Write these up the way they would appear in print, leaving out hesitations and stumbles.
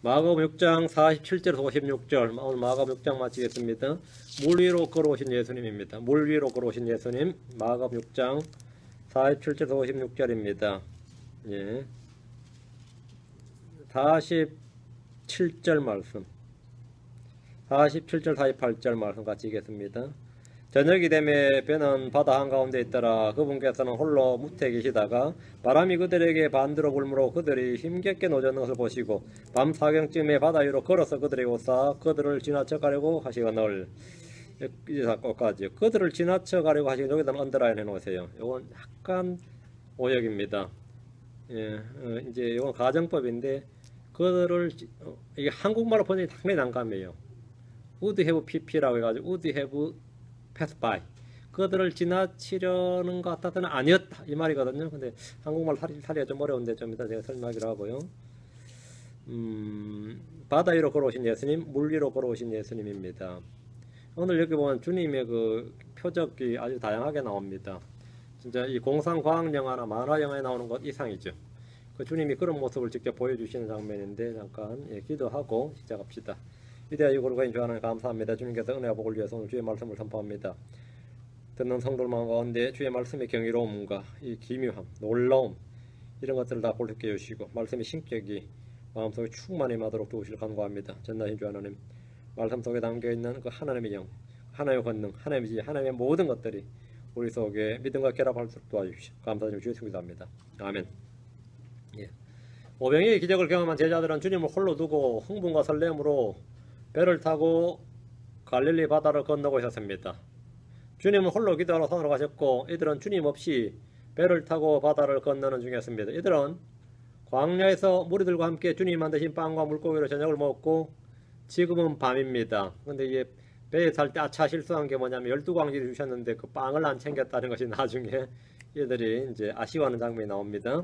마가복음 6장 47절에서 56절, 오늘 마가복음 6장 마치겠습니다. 물 위로 걸어오신 예수님입니다. 물 위로 걸어오신 예수님, 마가복음 6장 47절에서 56절입니다. 예. 47절 말씀, 47절 48절 말씀 같이 읽겠습니다. 저녁이 되매 배는 바다 한가운데 있더라. 그분께서는 홀로 무태에 계시다가 바람이 그들에게 반대로 불므로 그들이 힘겹게 노젓는 것을 보시고 밤 사경쯤에 바다 위로 걸어서 그들에게 오사 그들을 지나쳐 가려고 하시거늘. 이제 끝까지 그들을 지나쳐 가려고 하시고 여기다 언더라인 해놓으세요. 이건 약간 오역입니다. 예, 이제 이건 가정법인데 그들을 이게 한국말로 번역이 상당히 난감해요. would have pp라고 해가지고 would have pass by, 그들을 지나치려는 것 같다더니 아니었다 이 말이거든요. 근데 한국말 살기가 좀 어려운데 좀 이따 제가 설명하기로 하고요. 바다 위로 걸어오신 예수님, 물 위로 걸어오신 예수님입니다. 오늘 여기 보면 주님의 그 표적이 아주 다양하게 나옵니다. 진짜 이 공상과학 영화나 만화 영화에 나오는 것 이상이죠. 그 주님이 그런 모습을 직접 보여주시는 장면인데 잠깐 기도하고 시작합시다. 위대하여 거룩하신 주 하나님 감사합니다. 주님께서 은혜와 복을 위해서 오늘 주의 말씀을 선포합니다. 듣는 성도들 마음 가운데 주의 말씀의 경이로움과 이 기묘함, 놀라움 이런 것들을 다 볼게 해주시고 말씀의 신격이 마음속에 충만히 임하도록 도우시길 간구합니다. 전능하신 주 하나님, 말씀 속에 담겨있는 그 하나님의 영, 하나님의 권능, 하나님의 지혜, 하나님의 모든 것들이 우리 속에 믿음과 결합할 수 있도록 도와주십시오. 감사드리며 주의 기도합니다. 아멘. 예. 오병이의 기적을 경험한 제자들은 주님을 홀로 두고 흥분과 설렘으로 배를 타고 갈릴리 바다를 건너고 있었습니다. 주님은 홀로 기도하러 산으로 가셨고 이들은 주님 없이 배를 타고 바다를 건너는 중이었습니다. 이들은 광야에서 무리들과 함께 주님 만드신 빵과 물고기로 저녁을 먹었고 지금은 밤입니다. 근데 이게 배에 탈 때 아차 실수한 게 뭐냐면 12광지를 주셨는데 그 빵을 안 챙겼다는 것이 나중에 이들이 이제 아쉬워하는 장면이 나옵니다.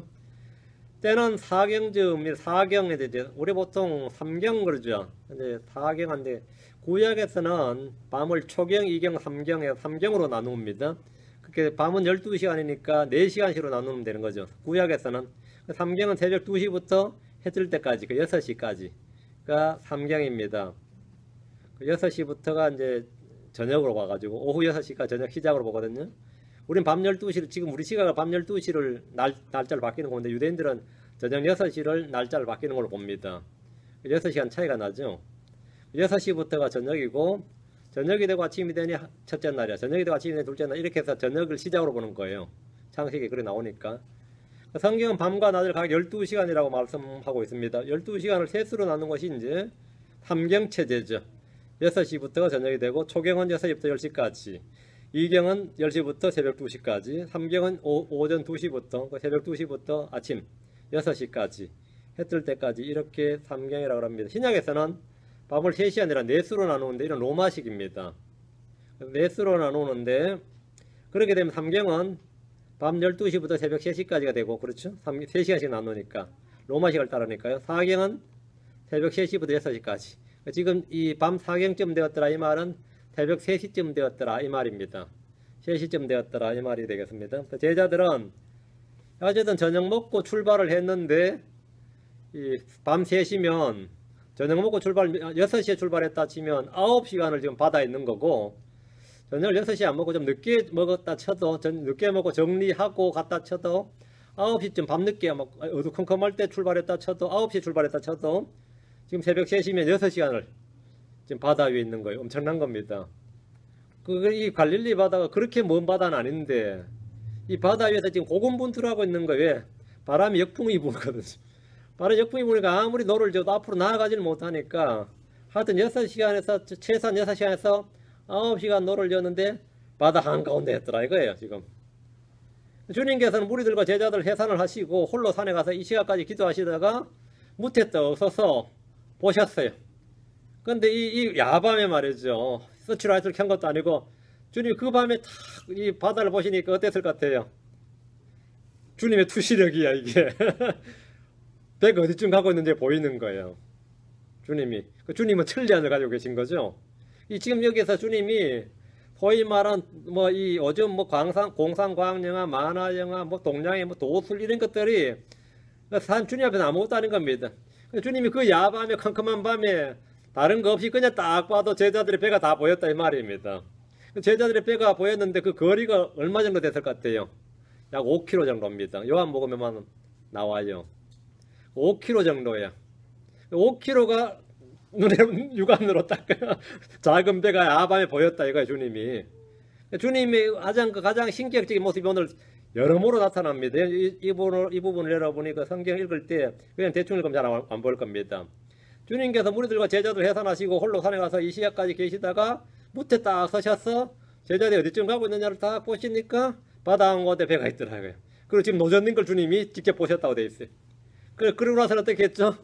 때는 사경즈입니다. 사경에 이제 우리 보통 삼경 그러죠. 근데 사경인데 구약에서는 밤을 초경, 이경, 삼경에 3경으로 나눕니다. 그렇게 밤은 12시간이니까 4시간씩으로 나누면 되는 거죠. 구약에서는 삼경은 새벽 2시부터 해 뜰 때까지 그 6시까지가 삼경입니다. 그 6시부터가 이제 저녁으로 와가지고 오후 6시가 저녁 시작으로 보거든요. 우린 밤 12시를, 지금 우리 시각은 밤 12시를 날짜를 바뀌는 건데 유대인들은 저녁 6시를 날짜를 바뀌는 걸로 봅니다. 6시간 차이가 나죠. 6시부터가 저녁이고 저녁이 되고 아침이 되니 첫째 날이야. 저녁이 되고 아침이 되니 둘째 날, 이렇게 해서 저녁을 시작으로 보는 거예요. 창세기에 그래 나오니까. 성경은 밤과 낮을 각 12시간이라고 말씀하고 있습니다. 12시간을 셋으로 나눈 것이 이제 삼경체제죠. 6시부터가 저녁이 되고 초경은 6시부터 10시까지, 이경은 10시부터 새벽 2시까지, 삼경은 오전 2시부터 새벽 2시부터 아침 6시까지 해 뜰 때까지 이렇게 삼경이라고 합니다. 신약에서는 밤을 3시 아니라 4수로 나누는데 이런 로마식입니다. 4수로 나누는데 그렇게 되면 삼경은 밤 12시부터 새벽 3시까지가 되고, 그렇죠? 3시간씩 나누니까 로마식을 따르니까요. 사경은 새벽 3시부터 6시까지. 지금 이 밤 4경쯤 되었더라 이 말은 새벽 3시쯤 되었더라 이 말입니다. 3시쯤 되었더라 이 말이 되겠습니다. 제자들은 어쨌든 저녁 먹고 출발을 했는데 이 밤 3시면 저녁 먹고 6시에 출발했다 치면 9시간을 지금 바다에 있는 거고, 저녁을 6시에 안 먹고 좀 늦게 먹었다 쳐도, 늦게 먹고 정리하고 갔다 쳐도 9시쯤 밤늦게 어두컴컴할 때 출발했다 쳐도 9시에 출발했다 쳐도 지금 새벽 3시면 6시간을 지금 바다 위에 있는 거예요. 엄청난 겁니다. 이 갈릴리 바다가 그렇게 먼 바다는 아닌데 이 바다 위에서 지금 고군분투하고 있는 거예요. 바람이 역풍이 부거든요. 바람이 역풍이 부니까 아무리 노를 져도 앞으로 나아가지를 못하니까 하여튼 6시간에서 최소한 6시간에서 9시간 노를 졌는데 바다 한가운데 했더라 이거예요. 지금 주님께서는 무리들과 제자들 해산을 하시고 홀로 산에 가서 이 시간까지 기도하시다가 무태 떠서서 보셨어요. 근데 이 야밤에 말이죠. 서치라이트를 켠 것도 아니고 주님 그 밤에 탁 이 바다를 보시니까 어땠을 것 같아요? 주님의 투시력이야 이게. 배가 어디쯤 가고 있는지 보이는 거예요. 주님이. 주님은 천리안을 가지고 계신 거죠. 이 지금 여기서 주님이 소위 말한 뭐 이 요즘 뭐 공상과학영화, 만화영화, 뭐 동양의 뭐 도술 이런 것들이 주님 앞에서 아무것도 아닌 겁니다. 주님이 그 야밤에 컴컴한 밤에 다른 거 없이 그냥 딱 봐도 제자들의 배가 다 보였다 이 말입니다. 제자들의 배가 보였는데 그 거리가 얼마 정도 됐을 것 같아요? 약 5km 정도입니다. 요한복음에만 나와요. 5km 정도야. 5km가 눈에 육안으로 딱 작은 배가 야밤에 보였다 이거야 주님이. 주님의 가장 신격적인 모습이 오늘 여러모로 나타납니다. 이 부분을 여러분이 그 성경 읽을 때 그냥 대충 읽으면 잘 안 보일 겁니다. 주님께서 무리들과 제자들 해산하시고 홀로 산에 가서 이 시야까지 계시다가 무태 딱 서셔서 제자들이 어디쯤 가고 있느냐를 딱 보시니까 바다 한가운데 배가 있더라고요. 그리고 지금 노젓는 걸 주님이 직접 보셨다고 돼 있어요. 그러고 나서는 어떻게 했죠?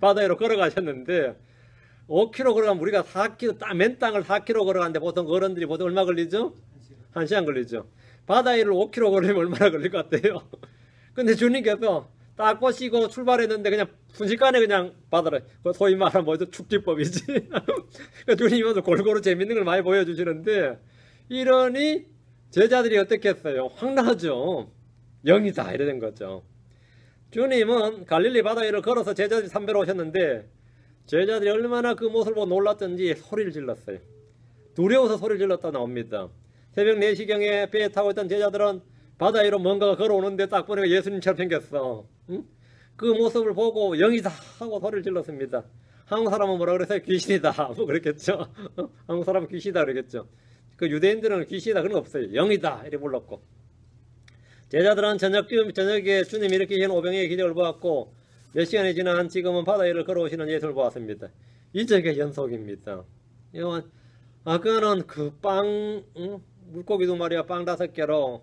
바다 위로 걸어가셨는데 5km 걸어가면 우리가 4km 맨 땅을 4km 걸어가는데 보통 어른들이 보통 얼마 걸리죠? 1시간 걸리죠. 바다 위를 5km 걸으면 얼마나 걸릴 것 같아요? 근데 주님께서 딱 보시고 출발했는데 그냥 순식간에 그냥 바다를 소위 말하면 뭐죠? 축지법이지. 주님이 오늘 골고루 재밌는 걸 많이 보여주시는데 이러니 제자들이 어떻게 했어요? 황당하죠. 영이다 이래 된 거죠. 주님은 갈릴리 바다 위를 걸어서 제자들이 삼배로 오셨는데 제자들이 얼마나 그 모습을 보고 놀랐던지 소리를 질렀어요. 두려워서 소리를 질렀다 나옵니다. 새벽 4시경에 배에 타고 있던 제자들은 바다 위로 뭔가가 걸어오는데 딱 보니까 예수님처럼 생겼어. 응? 그 모습을 보고 영이다 하고 소리를 질렀습니다. 한국 사람은 뭐라 그랬어요? 귀신이다. 뭐 그랬겠죠. 한국 사람은 귀신이다 그러겠죠. 그 유대인들은 귀신이다 그런 거 없어요. 영이다 이렇게 불렀고. 제자들은 저녁에 주님이 일으키신 오병이의 기적을 보았고 몇 시간이 지난 지금은 바다 위를 걸어오시는 예수를 보았습니다. 이적의 연속입니다. 아까는 그 물고기도 말이야 빵 5개로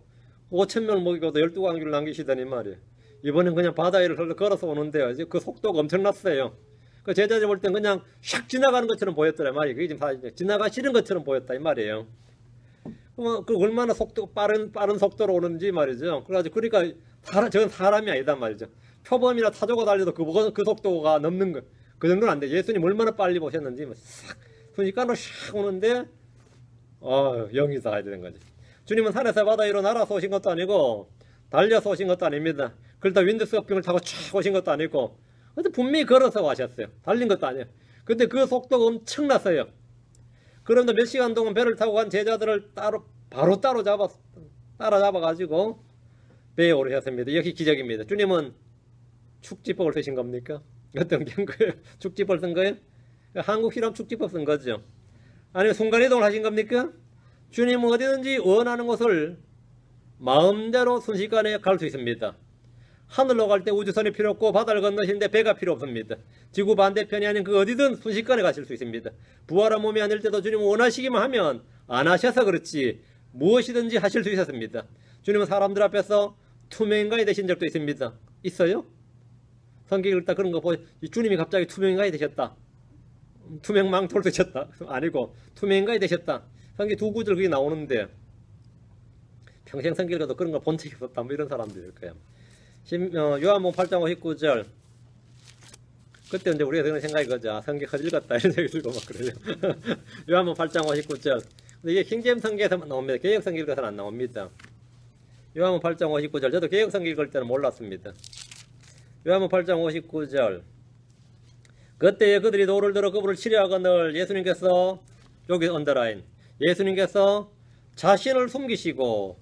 5,000명을 먹이고도 12광주를 남기시더니 말이야. 이번엔 그냥 바다 위를 걸어서 오는데요. 그 속도가 엄청났어요. 그 제자들 볼 땐 그냥 샥 지나가는 것처럼 보였더라 말이에요. 그게 지금 지나가시는 것처럼 보였다 이 말이에요. 그 얼마나 빠른 속도로 오는지 말이죠. 그러니까 저건 사람이 아니다 말이죠. 표범이나 타조가 달려도 그 속도가 넘는 거. 그 정도는 안 돼. 예수님 얼마나 빨리 보셨는지 싹 순식간으로 샥 오는데 영이다 이런 거지. 주님은 산에서 바다 위로 날아서 오신 것도 아니고 달려서 오신 것도 아닙니다. 그러다 윈드서핑을 타고 촥 오신 것도 아니고 근데 분명히 걸어서 와셨어요. 달린 것도 아니에요. 근데 그 속도가 엄청났어요. 그런데 몇 시간 동안 배를 타고 간 제자들을 따라잡아가지고 배에 오르셨습니다. 역시 기적입니다. 주님은 축지법을 쓰신 겁니까? 어떤 게 한 거예요? 축지법을 쓴 거예요? 한국 실험 축지법 쓴 거죠. 아니면 순간이동을 하신 겁니까? 주님은 어디든지 원하는 곳을 마음대로 순식간에 갈 수 있습니다. 하늘로 갈 때 우주선이 필요 없고 바다를 건너시는데 배가 필요 없습니다. 지구 반대편이 아닌 그 어디든 순식간에 가실 수 있습니다. 부활한 몸이 아닐 때도 주님은 원하시기만 하면 안 하셔서 그렇지 무엇이든지 하실 수 있었습니다. 주님은 사람들 앞에서 투명인간이 되신 적도 있습니다. 있어요? 성경 읽다 그런 거 보여 주님이 갑자기 투명인간이 되셨다. 투명망토를 되셨다. 아니고 투명인간이 되셨다. 성경 2구절 그게 나오는데 평생 성경 읽어도 그런 거 본 적이 없었다. 뭐 이런 사람들일 거예요. 요한복음 8장 59절 그때 이제 우리가 드는 생각이 그죠. 성경 읽었다 이런 생각이 들고 막 그래요. 요한복음 8장 59절 근데 이게 킹제임스 성경에서만 나옵니다. 개역 성경 읽어서는 안 나옵니다. 요한복음 8장 59절 저도 개역 성경 읽을 때는 몰랐습니다. 요한복음 8장 59절 그때에 그들이 돌을 들어 그분을 치려하거늘 예수님께서 여기 언더라인 예수님께서 자신을 숨기시고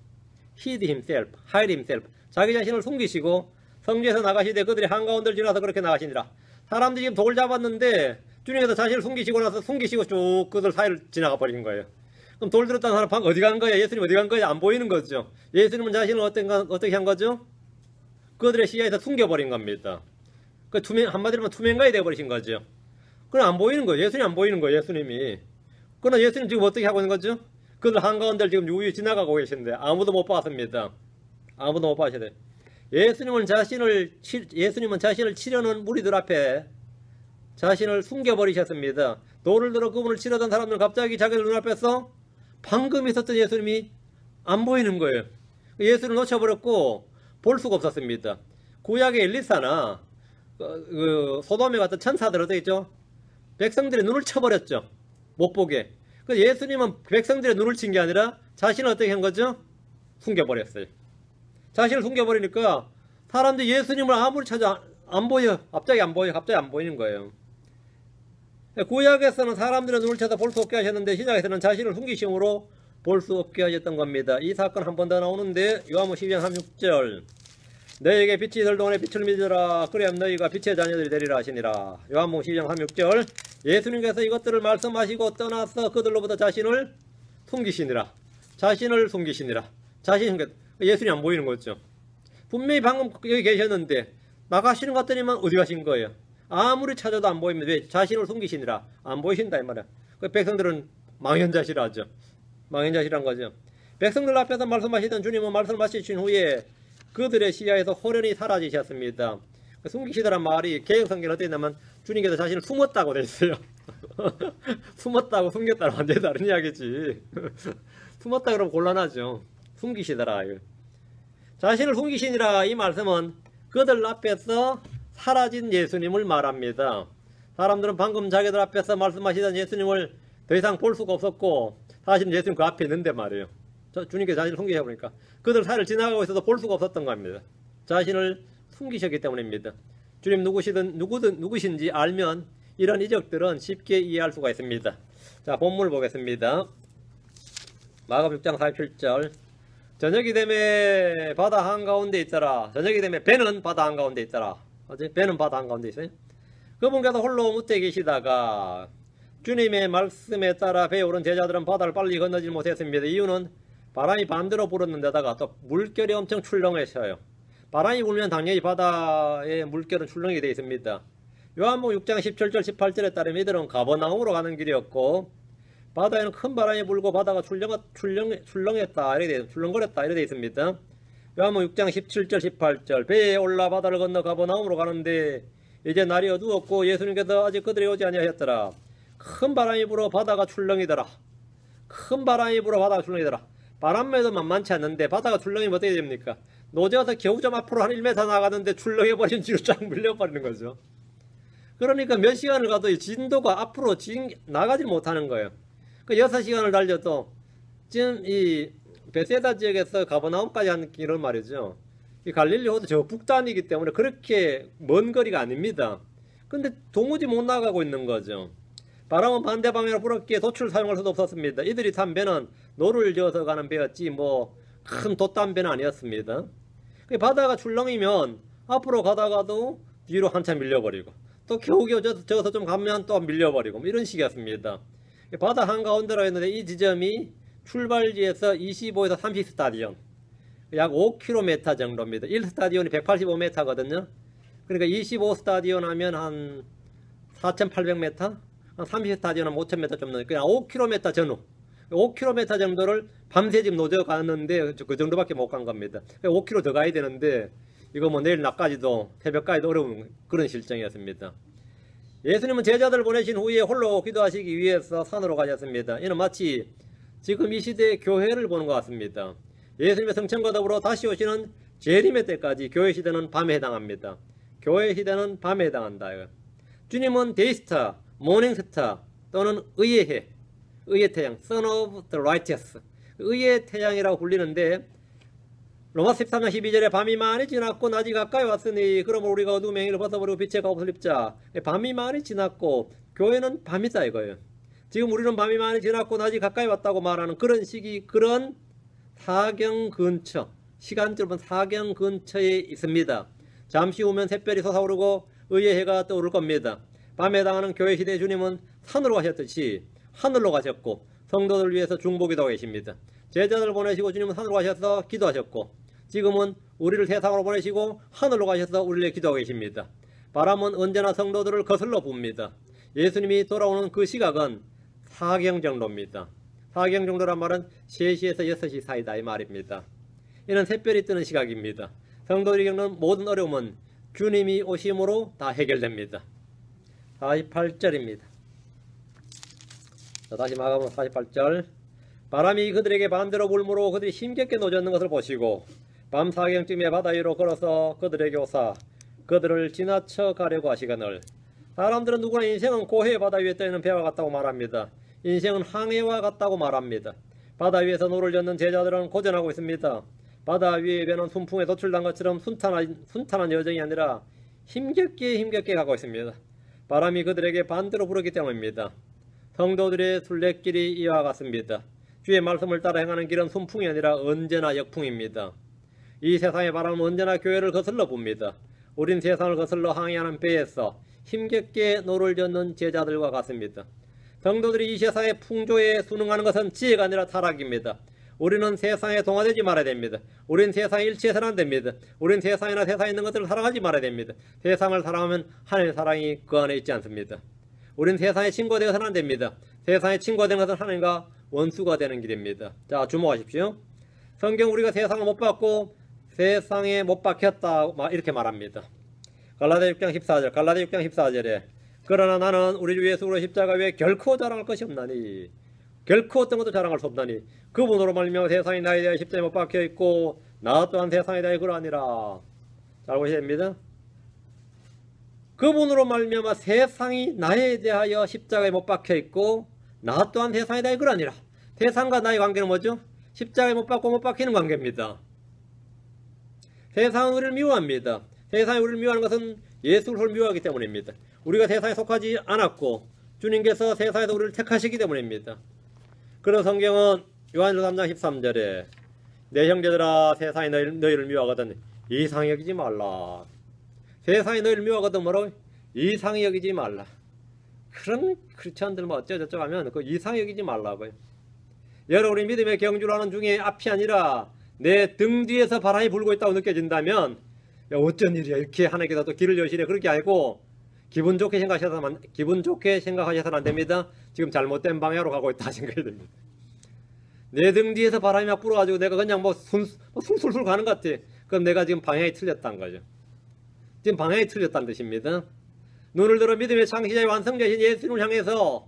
hid himself, hide himself 자기 자신을 숨기시고 성지에서 나가시되 그들이 한가운데를 지나서 그렇게 나가시니라. 사람들이 지금 돌 잡았는데 주님께서 자신을 숨기시고 나서 숨기시고 쭉 그들 사이를 지나가 버리신 거예요. 그럼 돌 들었다는 사람 방금 어디 간 거야? 예수님 어디 간 거야? 안 보이는 거죠. 예수님은 자신을 어떻게 한 거죠? 그들의 시야에서 숨겨버린 겁니다. 한마디로 하면 투명가이 되어버리신 거죠. 그럼 안 보이는 거예요. 예수님 안 보이는 거예요. 예수님이. 그러나 예수님 지금 어떻게 하고 있는 거죠? 그들 한가운데를 지금 유유히 지나가고 계신데 아무도 못 봤습니다. 아무도 못 봐셔야 예수님은 자신을 치려는 무리들 앞에 자신을 숨겨버리셨습니다. 돌을 들어 그분을 치려던 사람들은 갑자기 자기들 눈앞에서 방금 있었던 예수님이 안 보이는 거예요. 예수를 놓쳐버렸고 볼 수가 없었습니다. 구약의 엘리사나 소돔에 갔던 천사들 어떻게 있죠? 백성들의 눈을 쳐버렸죠. 못 보게. 예수님은 백성들의 눈을 친 게 아니라 자신을 어떻게 한 거죠? 숨겨버렸어요. 자신을 숨겨버리니까 사람들이 예수님을 아무리 안 보여. 갑자기 안 보여. 갑자기 안 보이는 거예요. 구약에서는 사람들의 눈을 쳐서 볼 수 없게 하셨는데 신약에서는 자신을 숨기심으로 볼 수 없게 하셨던 겁니다. 이 사건 한 번 더 나오는데 요한복음 12장 36절 너희에게 빛이 있을 동안에 빛을 믿으라 그래야 너희가 빛의 자녀들이 되리라 하시니라. 요한복음 12장 36절 예수님께서 이것들을 말씀하시고 떠나서 그들로부터 자신을 숨기시니라. 자신을 숨기시니라. 예수님 안 보이는 거죠. 분명히 방금 여기 계셨는데 나가시는 것 같더니만 어디 가신 거예요? 아무리 찾아도 안 보입니다. 왜? 자신을 숨기시니라. 안 보이신다 이 말이야. 그 백성들은 망연자실하죠. 망연자실한 거죠. 백성들 앞에서 말씀하시던 주님은 말씀하신 후에 그들의 시야에서 호련히 사라지셨습니다. 숨기시더란 말이 개혁성경에 어떻게 있냐면 주님께서 자신을 숨었다고 돼 있어요. 숨었다고 숨겼다는 완전히 다른 이야기지. 숨었다 그러면 곤란하죠. 숨기시더라. 자신을 숨기시니라 이 말씀은 그들 앞에서 사라진 예수님을 말합니다. 사람들은 방금 자기들 앞에서 말씀하시던 예수님을 더 이상 볼 수가 없었고 사실은 예수님 그 앞에 있는데 말이에요. 주님께서 자신을 숨기셔보니까 그들 사이를 지나가고 있어도 볼 수가 없었던 겁니다. 자신을 숨기셨기 때문입니다. 주님 누구신지 알면 이런 이적들은 쉽게 이해할 수가 있습니다. 자, 본문을 보겠습니다. 마가복음 6장 47절 저녁이 되매 바다 한가운데 있더라. 저녁이 되매 배는 바다 한가운데 있더라. 배는 바다 한가운데 있어요. 그분께서 홀로 무태 계시다가 주님의 말씀에 따라 배에 오른 제자들은 바다를 빨리 건너지 못했습니다. 이유는 바람이 반대로 불었는데다가 또 물결이 엄청 출렁해서요. 바람이 불면 당연히 바다의 물결은 출렁이 되어 있습니다. 요한복음 6장 17절 18절에 따르면 이들은 가버나움으로 가는 길이었고 바다에는 큰 바람이 불고 바다가 출렁거렸다 이렇게 되어 있습니다. 요한복음 6장 17절 18절 배에 올라 바다를 건너 가버나움으로 가는데 이제 날이 어두웠고 예수님께서 아직 그들이 오지 아니하였더라. 큰 바람이 불어 바다가 출렁이더라. 큰 바람이 불어 바다가 출렁이더라. 바람에도 만만치 않는데 바다가 출렁이면 어떻게 됩니까? 노저어서 겨우 좀 앞으로 한 1m 나가는데 출렁해버리면 뒤로 쫙 밀려버리는 거죠. 그러니까 몇 시간을 가도 이 진도가 앞으로 나가지 못하는 거예요. 그 6시간을 달려도 지금 이 베세다 지역에서 가버나움까지 하는 길은 말이죠. 이 갈릴리 호수 저 북단이기 때문에 그렇게 먼 거리가 아닙니다. 근데 도무지 못 나가고 있는 거죠. 바람은 반대 방향으로 불었기에 돛을 사용할 수도 없었습니다. 이들이 탄 배는 노를 저어서 가는 배였지 큰 돛단 배는 아니었습니다. 바다가 출렁이면 앞으로 가다가도 뒤로 한참 밀려버리고 또 겨우겨우 저어서 좀 가면 또 밀려버리고 이런 식이었습니다. 바다 한가운데로 했는데 이 지점이 출발지에서 25에서 30스타디온 약 5km 정도입니다. 1스타디온이 185m거든요. 그러니까 25스타디온 하면 한 4,800m? 한 30스타디온 한 5,000m 좀 넘는 그냥 5km 전후 5km 정도를 밤새 지금 노져 가는데 그 정도밖에 못 간 겁니다. 5km 더 가야 되는데 이거 내일 낮까지도 새벽까지도 어려운 그런 실정이었습니다. 예수님은 제자들을 보내신 후에 홀로 기도하시기 위해서 산으로 가셨습니다. 이는 마치 지금 이 시대의 교회를 보는 것 같습니다. 예수님의 성천과 더불어 다시 오시는 재림의 때까지 교회 시대는 밤에 해당합니다. 교회 시대는 밤에 해당한다. 주님은 데이스타, 모닝스타 또는 의의 해, 의의 태양, Son of the Righteous, 의의 태양이라고 불리는데 로마서 13장 12절에 밤이 많이 지났고 낮이 가까이 왔으니 그러므로 우리가 어두운 행위를 벗어버리고 빛의 가옷을 입자. 밤이 많이 지났고 교회는 밤이다 이거예요. 지금 우리는 밤이 많이 지났고 낮이 가까이 왔다고 말하는 그런 시기, 그런 사경 근처, 시간적으로 사경 근처에 있습니다. 잠시 후면 샛별이 솟아오르고 의의 해가 떠오를 겁니다. 밤에 해당하는 교회 시대의 주님은 산으로 가셨듯이 하늘로 가셨고 성도들 위해서 중보기도하고 계십니다. 제자들을 보내시고 주님은 산으로 가셔서 기도하셨고 지금은 우리를 세상으로 보내시고 하늘로 가셔서 우리를 기도하고 계십니다. 바람은 언제나 성도들을 거슬러 붑니다. 예수님이 돌아오는 그 시각은 사경 정도입니다. 사경 정도란 말은 3시에서 6시 사이다 이 말입니다. 이는 샛별이 뜨는 시각입니다. 성도들이 겪는 모든 어려움은 주님이 오심으로 다 해결됩니다. 48절입니다. 다시 마가복음 48절 바람이 그들에게 반대로 불므로 그들이 힘겹게 노젓는 것을 보시고 밤 사경쯤에 바다 위로 걸어서 그들에게 오사 그들을 지나쳐 가려고 하시거늘. 사람들은 누구나 인생은 고해의 바다 위에 떠있는 배와 같다고 말합니다. 인생은 항해와 같다고 말합니다. 바다 위에서 노를 젓는 제자들은 고전하고 있습니다. 바다 위의 배는 순풍에 도출난 것처럼 순탄한 여정이 아니라 힘겹게 가고 있습니다. 바람이 그들에게 반대로 불었기 때문입니다. 성도들의 순례길이 이와 같습니다. 주의 말씀을 따라 행하는 길은 순풍이 아니라 언제나 역풍입니다. 이 세상의 바람은 언제나 교회를 거슬러 봅니다. 우린 세상을 거슬러 항해하는 배에서 힘겹게 노를 젓는 제자들과 같습니다. 성도들이 이 세상의 풍조에 순응하는 것은 지혜가 아니라 타락입니다. 우리는 세상에 동화되지 말아야 됩니다. 우리는 세상에 일치해서는 안 됩니다. 우리는 세상이나 세상에 있는 것들을 사랑하지 말아야 됩니다. 세상을 사랑하면 하나님의 사랑이 그 안에 있지 않습니다. 우리는 세상의 친구가 되어서는 안 됩니다. 세상의 친구가 되는 것은 하나님과 원수가 되는 길입니다. 자, 주목하십시오. 성경 우리가 세상을 못 받고 세상에 못 박혔다 이렇게 말합니다. 갈라디아 6장 14절, 갈라디아 6장 14절에 그러나 나는 우리 주 예수 그리스도의 십자가 외에 결코 자랑할 것이 없나니, 결코 어떤 것도 자랑할 수 없나니 그분으로 말미암아 세상이 나에 대하여 십자가에 못 박혀 있고 나 또한 세상에 대하여 그러하니라. 잘 보셔야 됩니다. 그분으로 말미암아 세상이 나에 대하여 십자가에 못 박혀 있고 나 또한 세상에 대하여 그러하니라. 세상과 나의 관계는 뭐죠? 십자가에 못 박고 못 박히는 관계입니다. 세상은 우리를 미워합니다. 세상이 우리를 미워하는 것은 예수 그리스도를 미워하기 때문입니다. 우리가 세상에 속하지 않았고 주님께서 세상에서 우리를 택하시기 때문입니다. 그런 성경은 요한일서 3장 13절에 내 형제들아 세상이 너희를 미워하거든 이상히 여기지 말라. 세상이 너희를 미워하거든 뭐라고? 이상히 여기지 말라. 그런 크리스천들 뭐 어쩌저쩌고 하면 그 이상히 여기지 말라고요. 여러분이 믿음의 경주를 하는 중에 앞이 아니라 내 등 뒤에서 바람이 불고 있다고 느껴진다면 야, 어쩐 일이야 이렇게 하나님께서 또 길을 여시네 그렇게 알고 기분 좋게 생각하셔서는 안 됩니다. 지금 잘못된 방향으로 가고 있다 생각이 됩니다. 내 등 뒤에서 바람이 막 불어가지고 내가 그냥 술술술 가는 것 같아. 그럼 내가 지금 방향이 틀렸다는 거죠. 지금 방향이 틀렸다는 뜻입니다. 눈을 들어 믿음의 창시자의 완성자이신 예수님을 향해서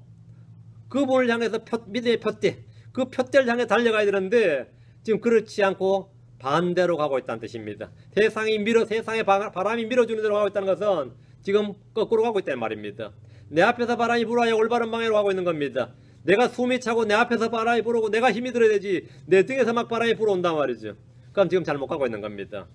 그분을 향해서 믿음의 푯대 그 푯대를 향해 달려가야 되는데 지금 그렇지 않고 반대로 가고 있다는 뜻입니다. 세상의 바람이 밀어주는 대로 가고 있다는 것은 지금 거꾸로 가고 있다는 말입니다. 내 앞에서 바람이 불어야 올바른 방향으로 가고 있는 겁니다. 내가 숨이 차고 내 앞에서 바람이 불어오고 내가 힘이 들어야 되지 내 등에서 막 바람이 불어온단 말이죠. 그럼 지금 잘못 가고 있는 겁니다.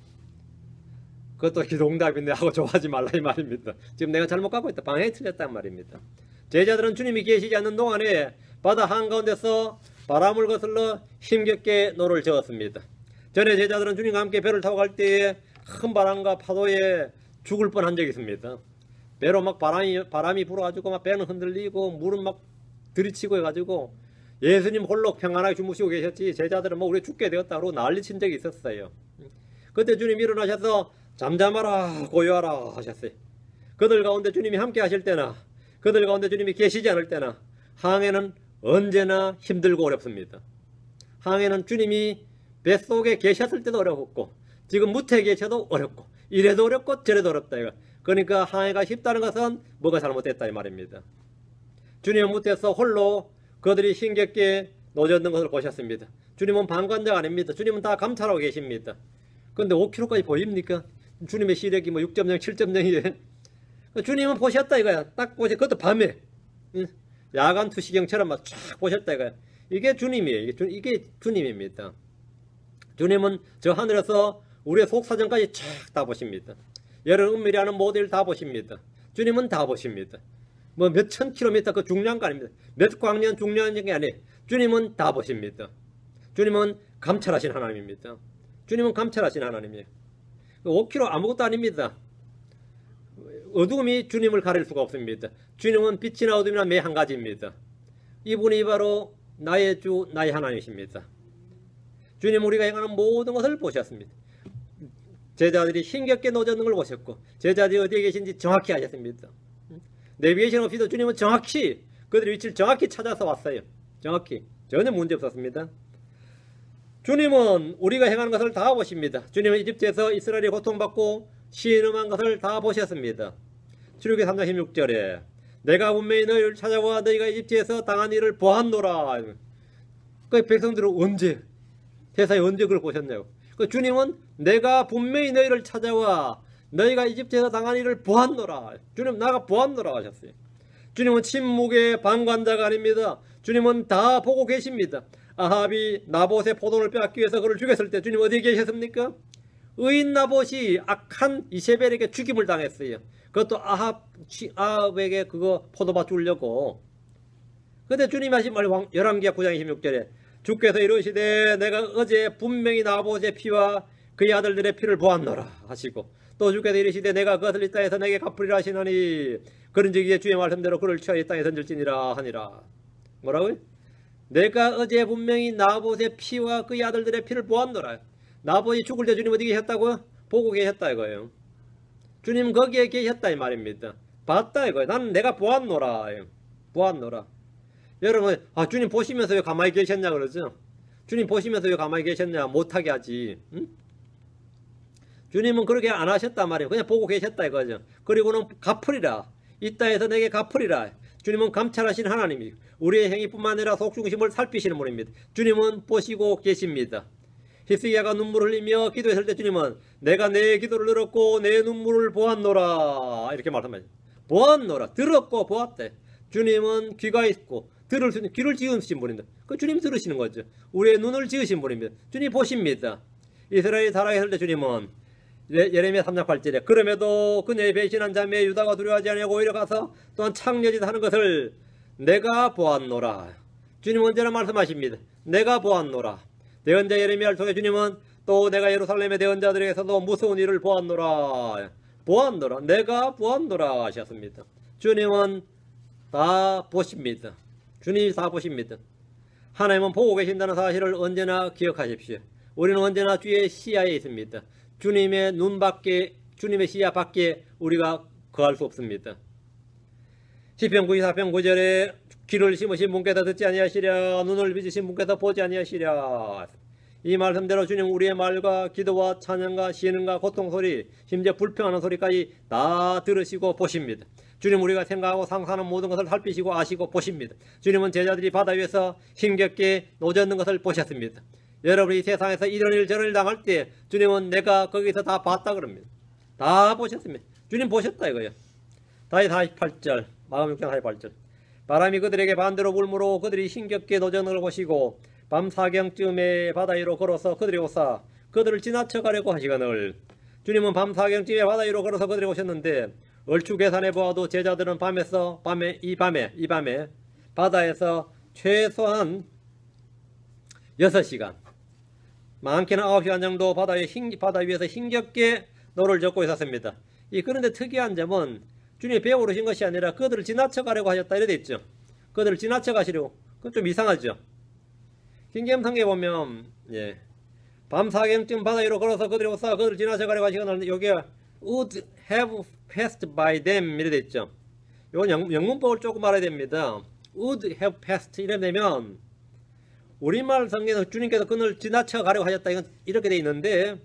그것도 기도응답인데 하고 좋아하지 말라 이 말입니다. 지금 내가 잘못 가고 있다. 방향이 틀렸단 말입니다. 제자들은 주님이 계시지 않는 동안에 바다 한가운데서 바람을 거슬러 힘겹게 노를 저었습니다. 전에 제자들은 주님과 함께 배를 타고 갈 때에 큰 바람과 파도에 죽을 뻔한 적이 있습니다. 배로 막 바람이 불어가지고 막 배는 흔들리고 물은 막 들이치고 해가지고 예수님 홀로 평안하게 주무시고 계셨지 제자들은 뭐 우리 죽게 되었다고 난리친 적이 있었어요. 그때 주님이 일어나셔서 잠잠하라 고요하라 하셨어요. 그들 가운데 주님이 함께 하실 때나 그들 가운데 주님이 계시지 않을 때나 항해는 언제나 힘들고 어렵습니다. 항해는 주님이 뱃속에 계셨을 때도 어렵고 지금 무태에 계셔도 어렵고 이래도 어렵고 저래도 어렵다 이거. 그러니까 항해가 쉽다는 것은 뭐가 잘못됐다 이 말입니다. 주님은 무태에서 홀로 그들이 힘겹게 노젓는 것을 보셨습니다. 주님은 방관자가 아닙니다. 주님은 다 감찰하고 계십니다. 그런데 5km까지 보입니까? 주님의 시력이 뭐 6.0, 7.0이에요. 주님은 보셨다 이거야. 딱 보셨. 그것도 밤에 야간 투시경처럼 막 쫙 보셨다 이거야. 이게 주님이에요. 이게 주님입니다. 주님은 저 하늘에서 우리의 속사정까지 쫙 다 보십니다. 여러분 은밀히 하는 모든 일 다 보십니다. 주님은 다 보십니다. 뭐 몇천 킬로미터 그 중요한 거 아닙니다. 몇 광년 중요한 게 아니에요. 주님은 다 보십니다. 주님은 감찰하신 하나님입니다. 주님은 감찰하신 하나님이에요. 5km 아무것도 아닙니다. 어둠이 주님을 가릴 수가 없습니다. 주님은 빛이나 어둠이나 매 한 가지입니다. 이분이 바로 나의 주 나의 하나님이십니다. 주님은 우리가 행하는 모든 것을 보셨습니다. 제자들이 힘겹게 노젓는 걸 보셨고 제자들이 어디에 계신지 정확히 아셨습니다. 내비게이션 없이도 주님은 정확히 그들의 위치를 정확히 찾아서 왔어요. 정확히 전혀 문제 없었습니다. 주님은 우리가 행하는 것을 다 보십니다. 주님은 이집트에서 이스라엘이 고통받고 신음한 것을 다 보셨습니다. 출애굽기 3장 16절에 내가 분명히 너희를 찾아와 너희가 이집트에서 당한 일을 보았노라. 그 백성들은 언제 세상에 언제 그걸 보셨냐고. 그 주님은 내가 분명히 너희를 찾아와 너희가 이집트에서 당한 일을 보았노라. 주님 나가 보았노라 하셨어요. 주님은 침묵의 방관자가 아닙니다. 주님은 다 보고 계십니다. 아합이 나봇의 포도를 빼앗기 위해서 그를 죽였을 때 주님 어디에 계셨습니까? 의인 나봇이 악한 이세벨에게 죽임을 당했어요. 그것도 아합에게 그거 포도밭 주려고. 근데 주님이 하신 말이 열왕기하 9장 26절에 주께서 이르시되 내가 어제 분명히 나봇의 피와 그의 아들들의 피를 보았노라 하시고, 또 주께서 이르시되 내가 그것을 이 땅에서 내게 갚으리라 하시나니 그런즉 주의 말씀대로 그를 취하여 이 땅에 던질지니라 하니라. 뭐라고요? 내가 어제 분명히 나봇의 피와 그의 아들들의 피를 보았노라. 나봇이 죽을 때 주님 어디 계셨다고요? 보고 계셨다 이거예요. 주님 거기에 계셨다 이 말입니다. 봤다 이거예요. 나는 내가 보았노라. 보았노라. 여러분, 주님 보시면서 왜 가만히 계셨냐 그러죠? 주님 보시면서 왜 가만히 계셨냐? 못하게 하지. 응? 주님은 그렇게 안 하셨단 말이에요. 그냥 보고 계셨다 이거죠. 그리고는 갚으리라. 이 땅에서 내게 갚으리라. 주님은 감찰하시는 하나님이고 우리의 행위뿐만 아니라 속중심을 살피시는 분입니다. 주님은 보시고 계십니다. 히스기야가 눈물을 흘리며 기도했을 때 주님은 내가 내 기도를 들었고 내 눈물을 보았노라 이렇게 말합니다. 보았노라. 들었고 보았대. 주님은 귀가 있고 들을 수 있는 귀를 지으신 분입니다. 그 주님 들으시는 거죠. 우리의 눈을 지으신 분입니다. 주님 보십니다. 이스라엘이 타락했을 때 주님은 예레미야 3장 8절에 그럼에도 그녀의 배신한 자매 유다가 두려워하지 아니하고 오히려 가서 또한 창녀짓 하는 것을 내가 보았노라. 주님 언제나 말씀하십니다. 내가 보았노라. 대언자 예레미야를 통해 주님은 또 내가 예루살렘의 대언자들에게서도 무서운 일을 보았노라. 보았노라. 내가 보았노라 하셨습니다. 주님은 다 보십니다. 주님이 다 보십니다. 하나님은 보고 계신다는 사실을 언제나 기억하십시오. 우리는 언제나 주의 시야에 있습니다. 주님의 눈 밖에, 주님의 시야 밖에 우리가 거할 수 없습니다. 시편 94편 9절에 귀를 심으신 분께서 듣지 아니하시랴, 눈을 빚으신 분께서 보지 아니하시랴. 이 말씀대로 주님 우리의 말과 기도와 찬양과 시는과 고통소리, 심지어 불평하는 소리까지 다 들으시고 보십니다. 주님 우리가 생각하고 상상하는 모든 것을 살피시고 아시고 보십니다. 주님은 제자들이 바다 위에서 힘겹게 노젓는 것을 보셨습니다. 여러분이 세상에서 이런 일 저런 일 당할 때 주님은 내가 거기서 다 봤다 그럽니다. 다 보셨습니다. 주님 보셨다 이거예요. 다시 48절 마가복음 6장 48절 바람이 그들에게 반대로 불므로 그들이 힘겹게 노젓는 걸 보시고 밤 사경쯤에 바다 위로 걸어서 그들이 오사 그들을 지나쳐 가려고 하시거늘. 주님은 밤 사경쯤에 바다 위로 걸어서 그들이 오셨는데 얼추 계산해 보아도 제자들은 이 밤에 바다에서 최소한 6시간 많게는 9시간 정도 바다 위에서 힘겹게 노를 젓고 있었습니다. 그런데 특이한 점은 주님이 배에 오르신 것이 아니라 그들을 지나쳐 가려고 하셨다 이래 돼 있죠. 그들을 지나쳐 가시려고. 그건 좀 이상하죠. 킹제임 성경에 보면 밤 사경쯤 바다 위로 걸어서 그들이 오사 그들을 지나쳐 가려고 하시거나 여기에 would have passed by them 이래 돼 있죠. 이건 영문법을 조금 알아야 됩니다. would have passed 이래 되면 우리말 성경에서 주님께서 그를 지나쳐 가려고 하셨다 이렇게 돼 있는데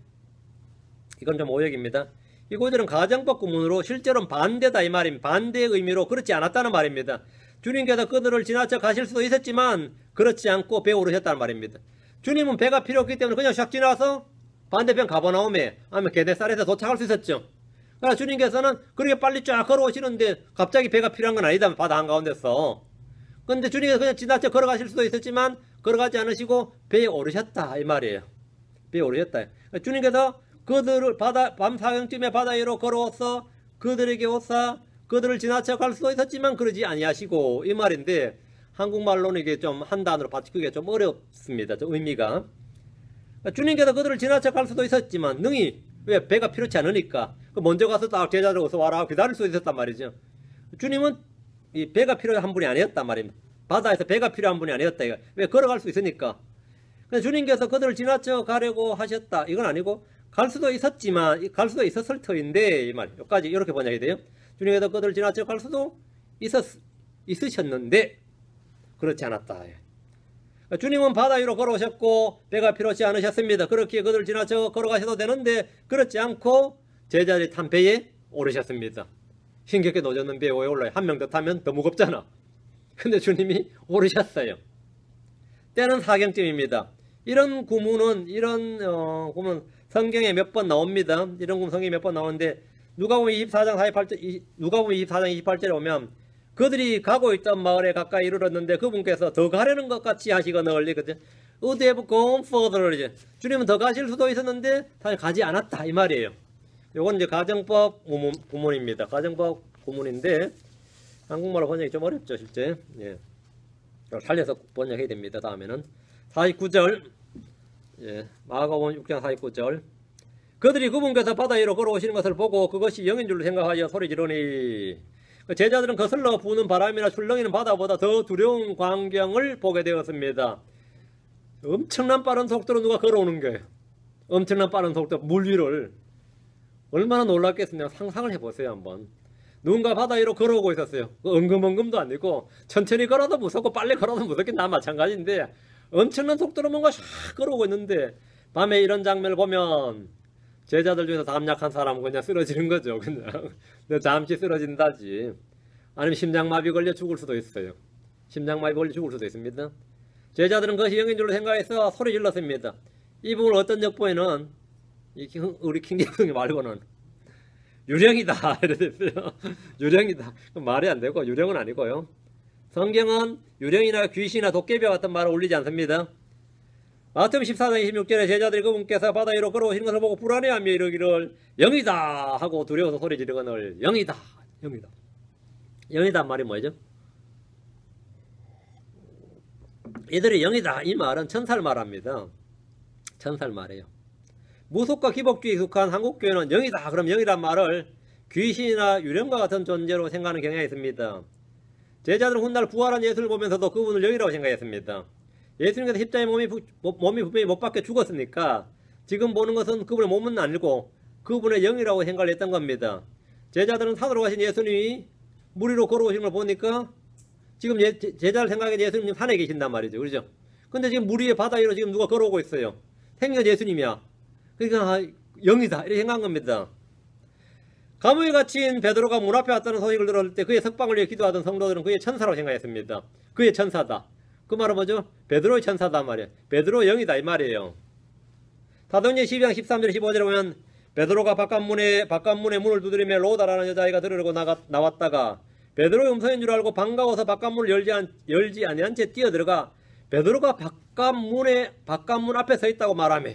이건 좀 오역입니다. 이 구절은 가정법 구문으로 실제로는 반대다 이 말입니다. 반대의 의미로 그렇지 않았다는 말입니다. 주님께서 그들을 지나쳐 가실 수도 있었지만 그렇지 않고 배에 오르셨다는 말입니다. 주님은 배가 필요 없기 때문에 그냥 샥 지나서 반대편 가버나움에 아니면 게네사렛에 도착할 수 있었죠. 그러나 주님께서는 그렇게 빨리 쫙 걸어오시는데 갑자기 배가 필요한 건 아니다. 바다 한가운데서. 근데 주님께서 그냥 지나쳐 걸어가실 수도 있었지만 걸어가지 않으시고 배에 오르셨다 이 말이에요. 배에 오르셨다. 주님께서 그들을 밤 사경쯤에 바다 위로 걸어와서 그들에게 오사 그들을 지나쳐 갈 수도 있었지만 그러지 아니하시고 이 말인데 한국말로는 이게 좀 한 단어로 바꾸기가 좀 어렵습니다. 좀 의미가. 주님께서 그들을 지나쳐 갈 수도 있었지만 능히 왜 배가 필요치 않으니까 먼저 가서 딱 제자들 어서 와라 기다릴 수 있었단 말이죠. 주님은 이 배가 필요한 분이 아니었단 말입니다. 바다에서 배가 필요한 분이 아니었다. 이거. 왜 걸어갈 수 있으니까. 주님께서 그들을 지나쳐 가려고 하셨다. 이건 아니고 갈 수도 있었지만 갈 수도 있었을 터인데 이 말. 여기까지 이렇게 번역이 돼요. 주님께서 그들을 지나쳐 갈 수도 있으셨는데 그렇지 않았다. 주님은 바다 위로 걸어오셨고 배가 필요치 않으셨습니다. 그렇게 그들을 지나쳐 걸어가셔도 되는데 그렇지 않고 제자들이 탄 배에 오르셨습니다. 힘겹게 노젓는 배에 올라요. 한 명 더 타면 더 무겁잖아. 근데 주님이 오르셨어요. 때는 사경쯤입니다. 이런 구문은 구문 성경에 몇 번 나옵니다. 이런 구문 성경에 몇 번 나오는데 누가복음 24장 28절에 보면 그들이 가고 있던 마을에 가까이 이르렀는데 그분께서 더 가려는 것 같이 하시거늘 Would have gone further. 이제 주님은 더 가실 수도 있었는데 사실 가지 않았다 이 말이에요. 요건 이제 가정법 구문입니다. 가정법 구문인데 한국말로 번역이 좀 어렵죠, 실제. 예. 살려서 번역해야 됩니다. 다음에는 49절. 예. 마가복음 6장 49절. 그들이 그분께서 바다 위로 걸어오시는 것을 보고 그것이 영인 줄로 생각하여 소리 지르니 제자들은 거슬러 부는 바람이나 출렁이는 바다보다 더 두려운 광경을 보게 되었습니다. 엄청난 빠른 속도로 누가 걸어오는 거예요. 엄청난 빠른 속도, 물 위를. 얼마나 놀랍겠습니까? 상상을 해보세요, 한번. 누군가 바다 위로 걸어오고 있었어요. 엉금엉금도 아니고, 천천히 걸어도 무섭고, 빨리 걸어도 무섭긴 나 마찬가지인데, 엄청난 속도로 뭔가 샥 걸어오고 있는데, 밤에 이런 장면을 보면, 제자들 중에서 담 약한 사람은 그냥 쓰러지는 거죠, 그냥. 잠시 쓰러진다지. 아니면 심장마비 걸려 죽을 수도 있어요. 심장마비 걸려 죽을 수도 있습니다. 제자들은 그것이 영인 줄로 생각해서 소리 질렀습니다. 이 부분을 어떤 역보에는 우리 킹제성이 말고는 유령이다 이랬어요. 유령이다. 말이 안 되고 유령은 아니고요. 성경은 유령이나 귀신이나 도깨비와 같은 말을 올리지 않습니다. 마태복음 14장 26절에 제자들이 그분께서 바다 위로 걸어오시는 것을 보고 불안해하며 이르기를 영이다 하고 두려워서 소리 지르거늘 영이다. 영이다. 영이다 말이 뭐죠? 이들이 영이다 이 말은 천사를 말합니다. 천사를 말해요. 무속과 기복주의에 익숙한 한국교회는 영이다 그럼 영이란 말을 귀신이나 유령과 같은 존재로 생각하는 경향이 있습니다. 제자들은 훗날 부활한 예수를 보면서도 그분을 영이라고 생각했습니다. 예수님께서 십자가에 몸이 분명히 못 박혀 죽었으니까 지금 보는 것은 그분의 몸은 아니고 그분의 영이라고 생각을 했던 겁니다. 제자들은 산으로 가신 예수님이 물 위로 걸어오신 걸 보니까 지금 제자를 생각해 예수님 산에 계신단 말이죠. 그렇죠? 근데 지금 물 위에 바다 위로 지금 누가 걸어오고 있어요. 생전 예수님이야. 그러니까 영이다 이렇게 생각한 겁니다. 감옥에 갇힌 베드로가 문 앞에 왔다는 소식을 들었을 때 그의 석방을 위해 기도하던 성도들은 그의 천사라고 생각했습니다. 그의 천사다. 그 말은 뭐죠? 베드로의 천사다 말이에요. 베드로 영이다 이 말이에요. 사도행전 12장 13절 15절에 보면 베드로가 바깥문에 문을 두드리며 로다라는 여자아이가 들으려고 나왔다가 베드로의 음성인 줄 알고 반가워서 바깥문을 열지 아니한 채 뛰어들어가 베드로가 바깥문 앞에 서 있다고 말하며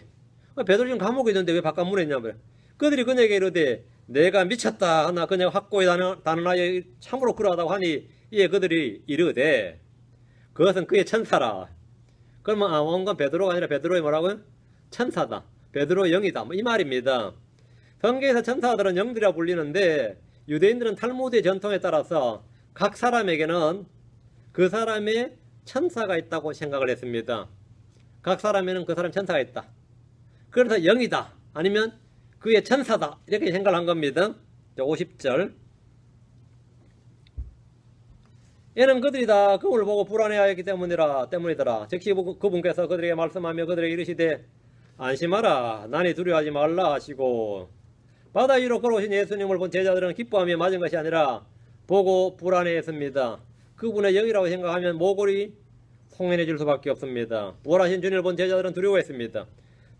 베드로 지금 감옥에 있는데 왜 바깥문에 있냐며 그들이 그에게 이르되 내가 미쳤다 하나 그녀가 확고히 단언하여 참으로 그러하다고 하니 이에 그들이 이르되 그것은 그의 천사라. 그러면 원건 베드로가 아니라 베드로의 뭐라고요? 천사다. 베드로의 영이다. 이 말입니다. 성경에서 천사들은 영들이라 불리는데 유대인들은 탈무드의 전통에 따라서 각 사람에게는 그 사람의 천사가 있다고 생각을 했습니다. 각 사람에는 그 사람 천사가 있다. 그래서 영이다. 아니면 그의 천사다. 이렇게 생각을 한 겁니다. 50절. 얘는 그들이 다 그분을 보고 불안해하였기 때문이더라. 즉시 그분께서 그들에게 말씀하며 그들에게 이르시되 안심하라. 난이 두려워하지 말라 하시고 바다 위로 걸어오신 예수님을 본 제자들은 기뻐하며 맞은 것이 아니라 보고 불안해했습니다. 그분의 영이라고 생각하면 모골이 송연해질 수밖에 없습니다. 부활하신 주님을 본 제자들은 두려워했습니다.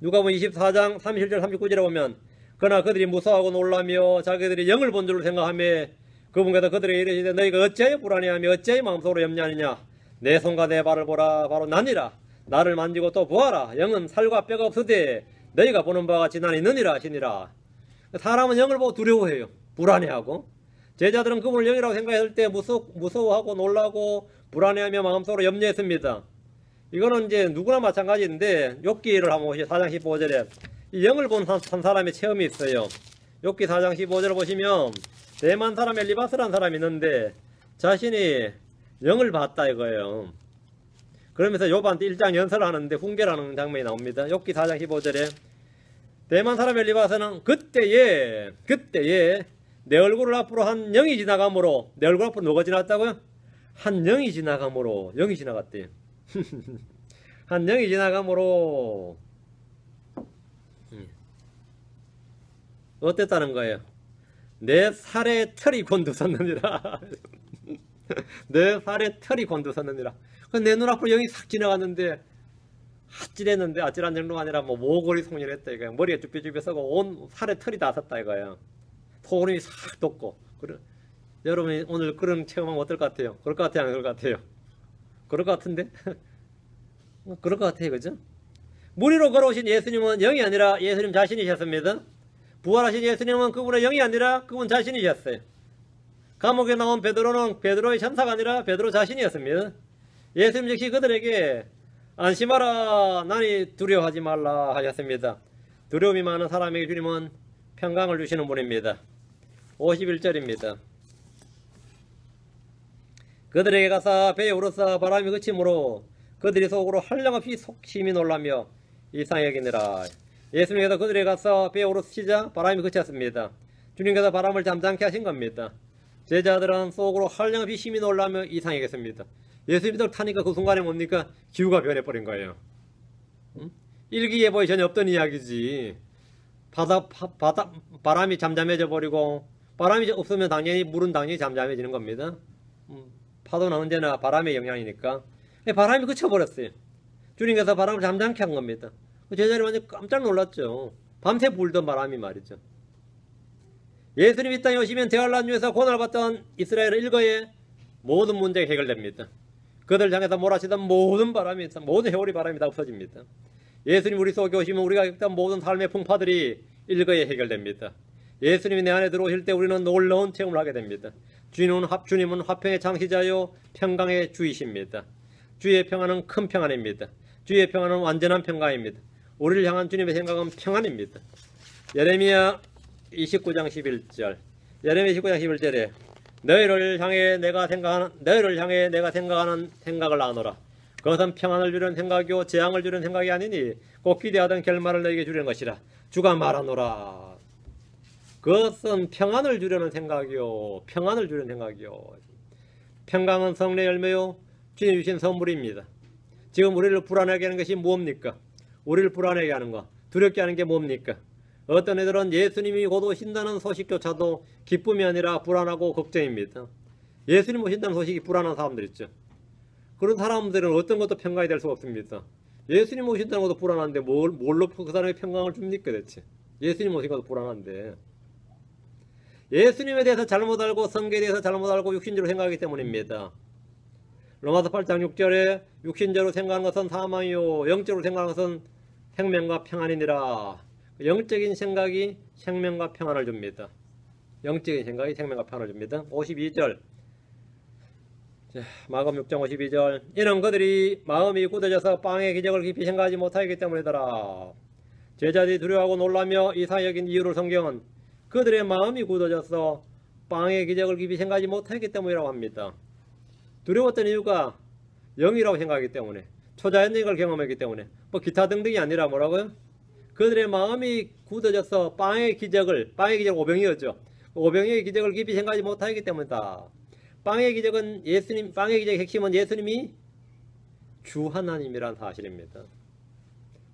누가복음 24장 37절 39절에 보면 그러나 그들이 무서워하고 놀라며 자기들이 영을 본 줄로 생각하며 그분께서 그들에게 이르시되 너희가 어찌하여 불안해하며 어찌하여 마음속으로 염려하느냐 내 손과 내 발을 보라 바로 나니라 나를 만지고 또 보아라 영은 살과 뼈가 없으되 너희가 보는 바와 같이 나는 있느니라 하시니라. 사람은 영을 보고 두려워해요. 불안해하고 제자들은 그분을 영이라고 생각했을 때 무서워하고 놀라고 불안해하며 마음속으로 염려했습니다. 이거는 이제 누구나 마찬가지인데 욥기를 한번 보시죠. 4장 15절에 이 영을 본 한 사람의 체험이 있어요. 욥기 4장 15절을 보시면 대만 사람 엘리바스라는 사람이 있는데 자신이 영을 봤다 이거예요. 그러면서 욥한테 1장 연설을 하는데 훈계라는 장면이 나옵니다. 욥기 4장 15절에 대만 사람 엘리바스는 그때에 내 얼굴을 앞으로 한 영이 지나가므로 내 얼굴 앞으로 누가 지나갔다고요? 한 영이 지나가므로 영이 지나갔대요. 한 영이 지나가므로 어땠다는 거예요? 내 살에 털이 곤두섰느니라. 내 살에 털이 곤두섰느니라. 내 눈앞으로 영이 싹 지나갔는데 아찔했는데 아찔한 정도가 아니라 뭐 모골이 송연했다 이거야. 머리가 쭈뼛쭈뼛 서고 온 살에 털이 다 섰다 이거야. 소름이 싹 돋고. 그래. 여러분이 오늘 그런 체험하면 어떨 것 같아요? 그럴 것 같아요? 안 그럴 것 같아요? 그럴 것 같은데? 그럴 것 같아요. 그죠? 물 위로 걸어오신 예수님은 영이 아니라 예수님 자신이셨습니다. 부활하신 예수님은 그분의 영이 아니라 그분 자신이셨어요. 감옥에 나온 베드로는 베드로의 천사가 아니라 베드로 자신이었습니다. 예수님 역시 그들에게 안심하라, 나니 두려워하지 말라 하셨습니다. 두려움이 많은 사람에게 주님은 평강을 주시는 분입니다. 51절입니다. 그들에게 가사 배에 오르사 바람이 그치므로 그들이 속으로 한량없이 속심이 놀라며 이상히 여기니라. 예수님께서 그들에게 가서 배에 오르시자 바람이 그쳤습니다. 주님께서 바람을 잠잠케 하신 겁니다. 제자들은 속으로 한량없이 심히 놀라며 이상히 여겼습니다. 예수님들 타니까 그 순간에 뭡니까? 기후가 변해버린 거예요. 일기예보에 전혀 없던 이야기지. 바람이 잠잠해져 버리고, 바람이 없으면 당연히 물은 당연히 잠잠해지는 겁니다. 파도는 언제나 바람의 영향이니까. 바람이 그쳐버렸어요. 주님께서 바람을 잠잠케 한 겁니다. 제자들이 완전 깜짝 놀랐죠. 밤새 불던 바람이 말이죠. 예수님이 이 땅에 오시면 대환란중에서 고난받던 이스라엘 일거의 모든 문제가 해결됩니다. 그들 향해서 몰아치던 모든 바람이, 모든 해오리 바람이 다 없어집니다. 예수님 우리 속에 오시면 우리가 겪던 모든 삶의 풍파들이 일거에 해결됩니다. 예수님이 내 안에 들어오실 때 우리는 놀라운 체험을 하게 됩니다. 주님은 화평의 창시자요 평강의 주이십니다. 주의 평안은 큰 평안입니다. 주의 평안은 완전한 평강입니다. 우리를 향한 주님의 생각은 평안입니다. 예레미야 29장 11절. 예레미야 29장 11절에 너희를 향해 내가 생각하는 생각을 아노라. 그것은 평안을 주려는 생각이요 재앙을 주려는 생각이 아니니 꼭 기대하던 결말을 너희에게 주려는 것이라. 주가 말하노라. 그것은 평안을 주려는 생각이요 평안을 주려는 생각이요. 평강은 성령의 열매요 주님 주신 선물입니다. 지금 우리를 불안하게 하는 것이 뭡니까? 우리를 불안하게 하는 거, 두렵게 하는 게 뭡니까? 어떤 애들은 예수님이 곧 오신다는 소식조차도 기쁨이 아니라 불안하고 걱정입니다. 예수님 오신다는 소식이 불안한 사람들 있죠. 그런 사람들은 어떤 것도 평강이 될 수가 없습니다. 예수님 오신다는 것도 불안한데 뭘로 그 사람의 평강을 줍니까 대체? 예수님 오신 것도 불안한데. 예수님에 대해서 잘못 알고 성경에 대해서 잘못 알고 육신적으로 생각하기 때문입니다. 로마서 8장 6절에 육신적으로 생각하는 것은 사망이요 영적으로 생각하는 것은 생명과 평안이니라. 영적인 생각이 생명과 평안을 줍니다. 영적인 생각이 생명과 평안을 줍니다. 52절. 마감 6장 52절. 이는 그들이 마음이 굳어져서 빵의 기적을 깊이 생각하지 못하기 때문이더라. 제자들이 두려워하고 놀라며 이상히 여긴 이유를 성경은 그들의 마음이 굳어져서 빵의 기적을 깊이 생각하지 못하기 때문이라고 합니다. 두려웠던 이유가 영이라고 생각하기 때문에, 초자연적인 걸 경험했기 때문에, 뭐 기타 등등이 아니라 뭐라고요? 그들의 마음이 굳어져서 빵의 기적 오병이었죠. 오병이의 기적을 깊이 생각하지 못하기 때문이다. 빵의 기적의 핵심은 예수님이 주 하나님이란 사실입니다.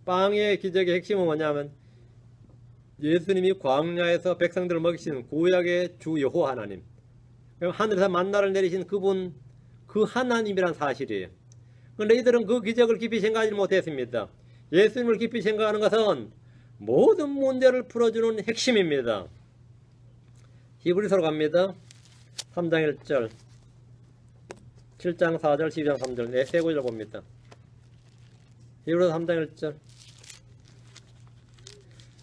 빵의 기적의 핵심은 뭐냐면 예수님이 광야에서 백성들을 먹이시는 구약의 주 여호와 하나님, 하늘에서 만나를 내리신 그분, 그 하나님이란 사실이에요. 그런데 이들은 그 기적을 깊이 생각하지 못했습니다. 예수님을 깊이 생각하는 것은 모든 문제를 풀어주는 핵심입니다. 히브리서로 갑니다. 3장 1절, 7장 4절, 12장 3절, 네, 세 구절 봅니다. 히브리서 3장 1절.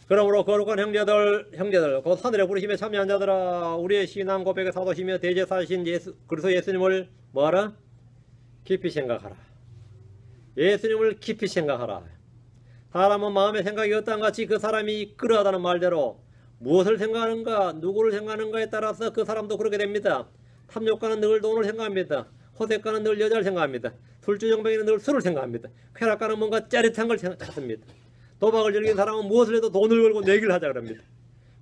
그러므로 거룩한 형제들, 곧 하늘의 부르심에 참여한 자들아, 우리의 신앙 고백의 사도시며 대제사신 그리스도 예수님을 뭐하라? 깊이 생각하라. 예수님을 깊이 생각하라. 사람은 마음의 생각이 어떠한 같이 그 사람이 그러하다는 말대로 무엇을 생각하는가, 누구를 생각하는가에 따라서 그 사람도 그렇게 됩니다. 탐욕가는 늘 돈을 생각합니다. 호색가는 늘 여자를 생각합니다. 술주정뱅이는 늘 술을 생각합니다. 쾌락가는 뭔가 짜릿한 걸 찾습니다. 도박을 즐기는 사람은 무엇을 해도 돈을 걸고 내기를 하자 그럽니다.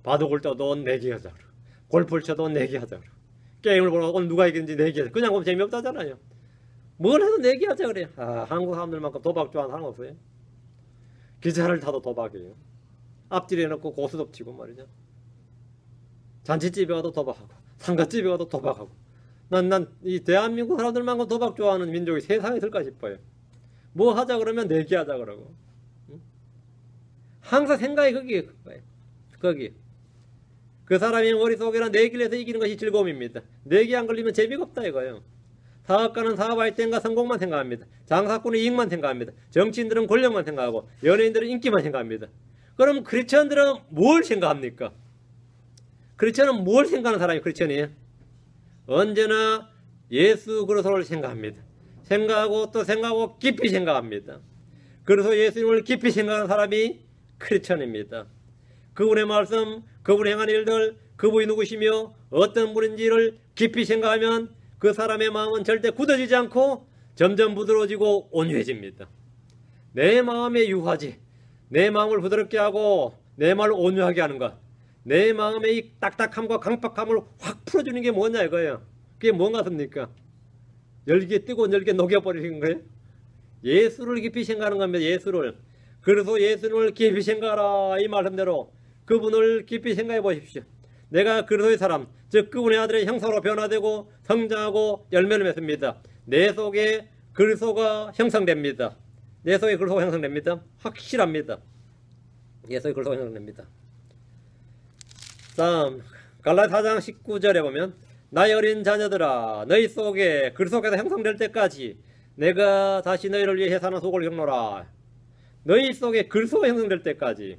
바둑을 떠도 내기하자 그러고, 골프를 쳐도 내기하자 그러고, 게임을 보러 오늘 누가 이기는지 내기하자. 그냥 보면 재미없다잖아요. 뭘 해도 내기하자 그래요. 한국 사람들만큼 도박 좋아하는 사람 없어요. 기차를 타도 도박이에요. 앞뒤로 해놓고 고스톱 치고 말이죠. 잔치집에 가도 도박하고, 상가집에 가도 도박하고. 난 이 대한민국 사람들만큼 도박 좋아하는 민족이 세상에 있을까 싶어요. 뭐 하자 그러면 내기하자 그러고. 항상 생각이 거기. 그 사람의 머릿속에는 내기를 해서 이기는 것이 즐거움입니다. 내기 안 걸리면 재미가 없다 이거예요. 사업가는 사업할 때인가 성공만 생각합니다. 장사꾼은 이익만 생각합니다. 정치인들은 권력만 생각하고 연예인들은 인기만 생각합니다. 그럼 크리스천들은 뭘 생각합니까? 크리스천은 뭘 생각하는 사람이 크리스천이에요? 언제나 예수 그리스도를 생각합니다. 생각하고 또 생각하고 깊이 생각합니다. 그래서 예수님을 깊이 생각하는 사람이 크리스천입니다. 그분의 말씀, 그분이 행한 일들, 그분이 누구시며 어떤 분인지를 깊이 생각하면 그 사람의 마음은 절대 굳어지지 않고 점점 부드러워지고 온유해집니다. 내 마음의 유화지, 내 마음을 부드럽게 하고 내 마음을 온유하게 하는 것, 내 마음의 이 딱딱함과 강팍함을 확 풀어주는 게 뭐냐 이거예요. 그게 뭔가 습니까? 열기에 뜨거운 열기에 녹여버리는 거예요. 예수를 깊이 생각하는 겁니다. 예수를. 그래서 예수를 깊이 생각하라 이 말씀대로 그분을 깊이 생각해 보십시오. 내가 그리스도의 사람, 즉 그분의 아들의 형상으로 변화되고 성장하고 열매를 맺습니다. 내 속에 그리스도가 형성됩니다. 내 속에 그리스도가 형성됩니다. 확실합니다. 내 속에 그리스도가 형성됩니다. 다음 갈라디아 4장 19절에 보면 나의 어린 자녀들아 너희 속에 그리스도께서 형성될 때까지 내가 다시 너희를 위해 사는 속을 겪노라. 너희 속에 그리스도가 형성될 때까지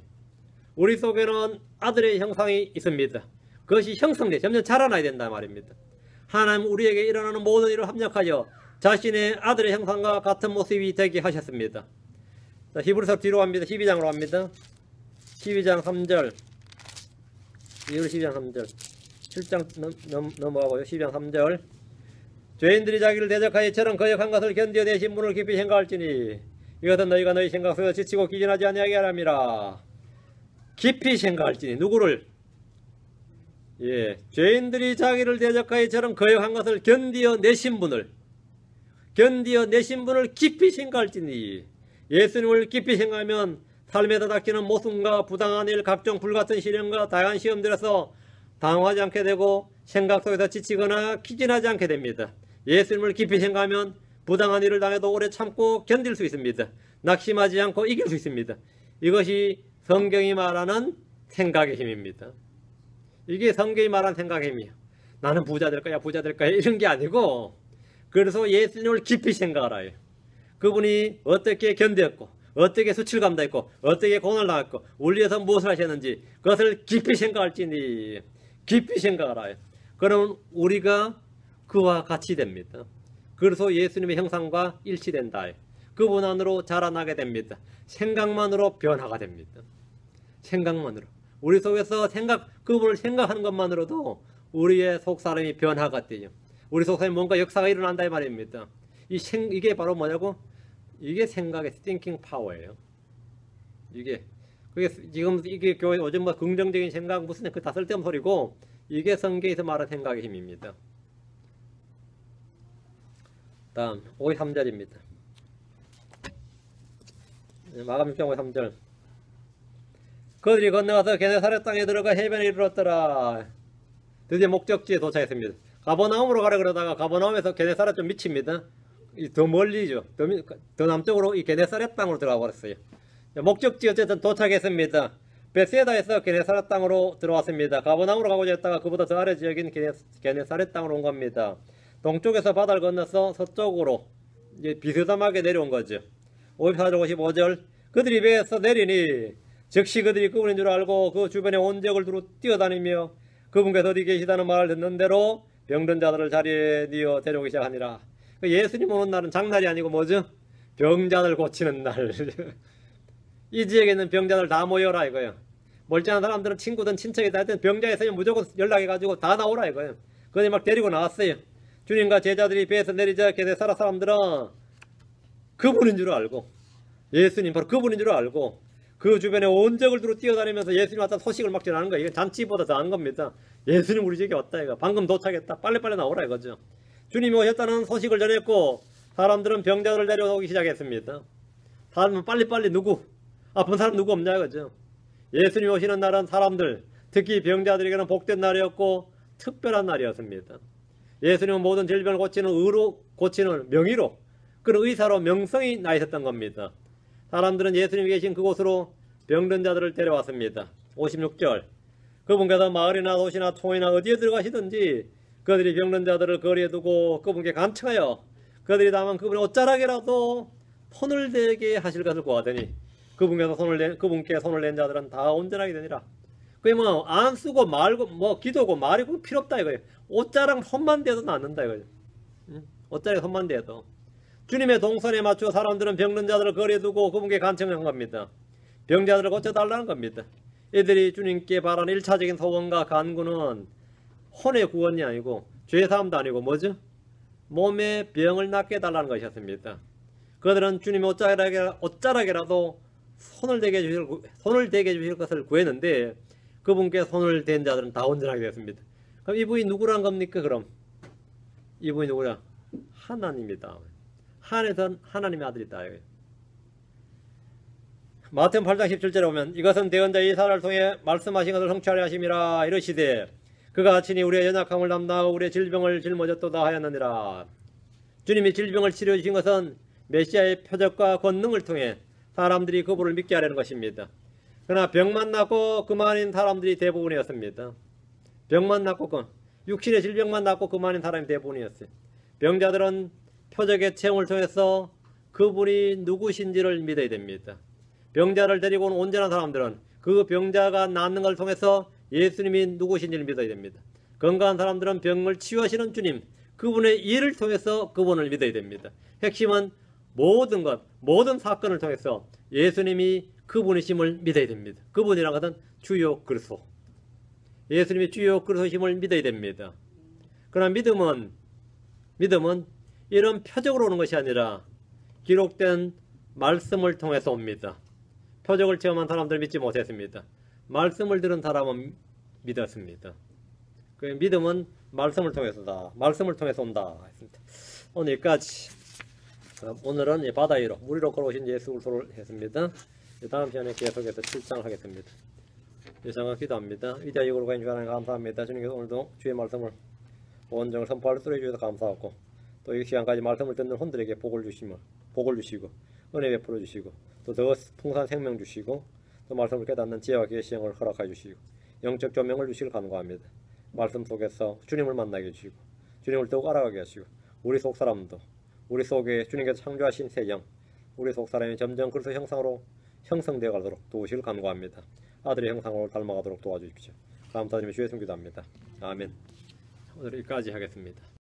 우리 속에는 아들의 형상이 있습니다. 그것이 형성돼 점점 자라나야 된다 말입니다. 하나님 우리에게 일어나는 모든 일을 합력하여 자신의 아들의 형상과 같은 모습이 되게 하셨습니다. 자, 히브리서 뒤로 갑니다. 12장으로 갑니다. 12장 3절 12장 3절 7장 넘어가고요. 12장 3절 죄인들이 자기를 대적하여 이처럼 거역한 것을 견디어 내신 분을 깊이 생각할지니 이것은 너희가 너희 생각 속에서 지치고 기진하지 아니하게 하람이라. 깊이 생각할지니 누구를? 죄인들이 자기를 대적하여 이처럼 거역한 것을 견디어 내신 분을 깊이 생각할지니 예수님을 깊이 생각하면 삶에다 닥치는 모순과 부당한 일, 각종 불같은 시련과 다양한 시험들에서 당황하지 않게 되고 생각 속에서 지치거나 기진하지 않게 됩니다. 예수님을 깊이 생각하면 부당한 일을 당해도 오래 참고 견딜 수 있습니다. 낙심하지 않고 이길 수 있습니다. 이것이 성경이 말하는 생각의 힘입니다. 이게 성경이 말하는 생각의 힘이에요. 나는 부자 될 거야 이런 게 아니고 그래서 예수님을 깊이 생각하라. 그분이 어떻게 견뎠고 어떻게 수치를 감당했고 어떻게 고난을 당했고 우리 위해서 무엇을 하셨는지 그것을 깊이 생각할지니 깊이 생각하라. 그러면 우리가 그와 같이 됩니다. 그래서 예수님의 형상과 일치된다. 그분 안으로 자라나게 됩니다. 생각만으로 변화가 됩니다. 생각만으로. 우리 속에서 그분을 생각하는 것만으로도 우리의 속사람이 변화가 돼요. 우리 속사람이 뭔가 역사가 일어난다 이 말입니다. 이게 바로 뭐냐고? 이게 생각의 thinking power예요. 그게 지금 이게 교회 요즘 뭐 긍정적인 생각 무슨 그 다 쓸데없는 소리고 이게 성경에서 말하는 생각의 힘입니다. 다음 53절입니다. 마감 6장 53절. 그들이 건너가서 게네사렛 땅에 들어가 해변에 이르렀더라. 드디어 목적지에 도착했습니다. 가버나움으로 가려 그러다가 가버나움에서 게네사렛 좀 미칩니다. 더 멀리죠. 더 남쪽으로 이 게네사렛 땅으로 들어가 버렸어요. 목적지 어쨌든 도착했습니다. 베세다에서 게네사렛 땅으로 들어왔습니다. 가버나움으로 가고자 했다가 그보다 더 아래 지역인 게네사렛 땅으로 온 겁니다. 동쪽에서 바다를 건너서 서쪽으로 이제 비스듬하게 내려온 거죠. 54절 55절 그들이 배에서 내리니 즉시 그들이 그분인 줄 알고 그 주변에 온 지역을 두루 뛰어다니며 그분께서 어디 계시다는 말을 듣는 대로 병든 자들을 자리에 뉘어 데려오기 시작하니라. 예수님 오는 날은 장날이 아니고 뭐죠? 병자들 고치는 날. 이 지역에 있는 병자들 다 모여라 이거예요. 멀쩡한 사람들은 친구든 친척이든 하여튼 병자에 있으면 무조건 연락해가지고 다 나오라 이거예요. 그들이 막 데리고 나왔어요. 주님과 제자들이 배에서 내리자 게네사렛 사람들은 그분인 줄 알고 예수님 바로 그분인 줄 알고 그 주변에 온 지역을 두루 뛰어다니면서 예수님 왔다 소식을 막 전하는 거예요. 이건 잔치보다 더한 겁니다. 예수님 우리 지역에 왔다 이거. 방금 도착했다. 빨리빨리 나오라 이거죠. 주님이 오셨다는 소식을 전했고 사람들은 병자들을 데려오기 시작했습니다. 사람은 빨리빨리 누구? 아픈 사람 누구 없냐 이거죠. 예수님 오시는 날은 사람들 특히 병자들에게는 복된 날이었고 특별한 날이었습니다. 예수님은 모든 질병을 고치는 의로 고치는 명의로 그런 의사로 명성이 나 있었던 겁니다. 사람들은 예수님이 계신 그곳으로 병든 자들을 데려왔습니다. 56절 그분께서 마을이나 도시나 통이나 어디에 들어가시든지 그들이 병든 자들을 거리에 두고 그분께 간청하여 그들이 다만 그분의 옷자락이라도 손을 대게 하실 것을 구하더니 그분께 손을 낸 자들은 다 온전하게 되니라. 그게 뭐 안 쓰고 말고 뭐 기도고 말이고 필요 없다 이거예요. 옷자락 손만 대도 낫는다 이거예요. 옷자락 손만 대도. 주님의 동선에 맞추어 사람들은 병든 자들을 거리에 두고 그분께 간청한 겁니다. 병자들을 고쳐달라는 겁니다. 이들이 주님께 바라는 1차적인 소원과 간구는 혼의 구원이 아니고 죄사함도 아니고 뭐죠? 몸의 병을 낫게 해달라는 것이었습니다. 그들은 주님의 옷자락이라도 손을 대게 해주실 것을 구했는데 그분께 손을 댄 자들은 다 온전하게 되었습니다. 그럼 이분이 누구란 겁니까? 그럼 이분이 누구냐? 하나님이다. 하늘에선 하나님의 아들이다. 마태복음 8장 17절에 보면 이것은 대언자 이사야를 통해 말씀하신 것을 성취하려 하심이라 이르시되 그가 친히 우리의 연약함을 담당하고 우리의 질병을 짊어졌도다 하였느니라. 주님이 질병을 치료해 주신 것은 메시아의 표적과 권능을 통해 사람들이 그분을 믿게 하려는 것입니다. 그러나 병만 낫고 그만인 사람들이 대부분이었습니다. 병만 낫고 육신의 질병만 낫고 그만인 사람이 대부분이었어요. 병자들은 표적의 체험을 통해서 그분이 누구신지를 믿어야 됩니다. 병자를 데리고 온 온전한 사람들은 그 병자가 낫는 걸 통해서 예수님이 누구신지를 믿어야 됩니다. 건강한 사람들은 병을 치유하시는 주님, 그분의 일을 통해서 그분을 믿어야 됩니다. 핵심은 모든 사건을 통해서 예수님이 그분이심을 믿어야 됩니다. 그분이란 것은 주요 그리스도. 예수님이 주요 그리스도심을 믿어야 됩니다. 그러나 믿음은 이런 표적으로 오는 것이 아니라 기록된 말씀을 통해서 옵니다. 표적을 체험한 사람들 믿지 못했습니다. 말씀을 들은 사람은 믿었습니다. 그 믿음은 말씀을 통해서다. 말씀을 통해서 온다. 오늘 여기까지. 오늘은 바다 위로 물 위로 걸어오신 예수 그리스도를 했습니다. 다음 시간에 계속해서 7장을 하겠습니다. 예상과 기도합니다. 위대하고 거룩하신 주 하나님 감사합니다. 주님께서 오늘도 주의 말씀을 온전을 선포할 수 있게 주셔서 감사하고 또 이 시간까지 말씀을 듣는 혼들에게 복을 주시고 은혜 베풀어 주시고 또 더 풍성한 생명 주시고 또 말씀을 깨닫는 지혜와 계시형을 허락하여 주시고 영적 조명을 주시길 간구합니다. 말씀 속에서 주님을 만나게 해주시고 주님을 더욱 알아가게 하시고 우리 속 사람도 우리 속에 주님께서 창조하신 새 영 우리 속 사람이 점점 그리스도 형상으로 형성되어 가도록 도우시길 간구합니다. 아들의 형상으로 닮아가도록 도와주십시오. 감사드리며 주의 이름 기도합니다. 아멘. 오늘 여기까지 하겠습니다.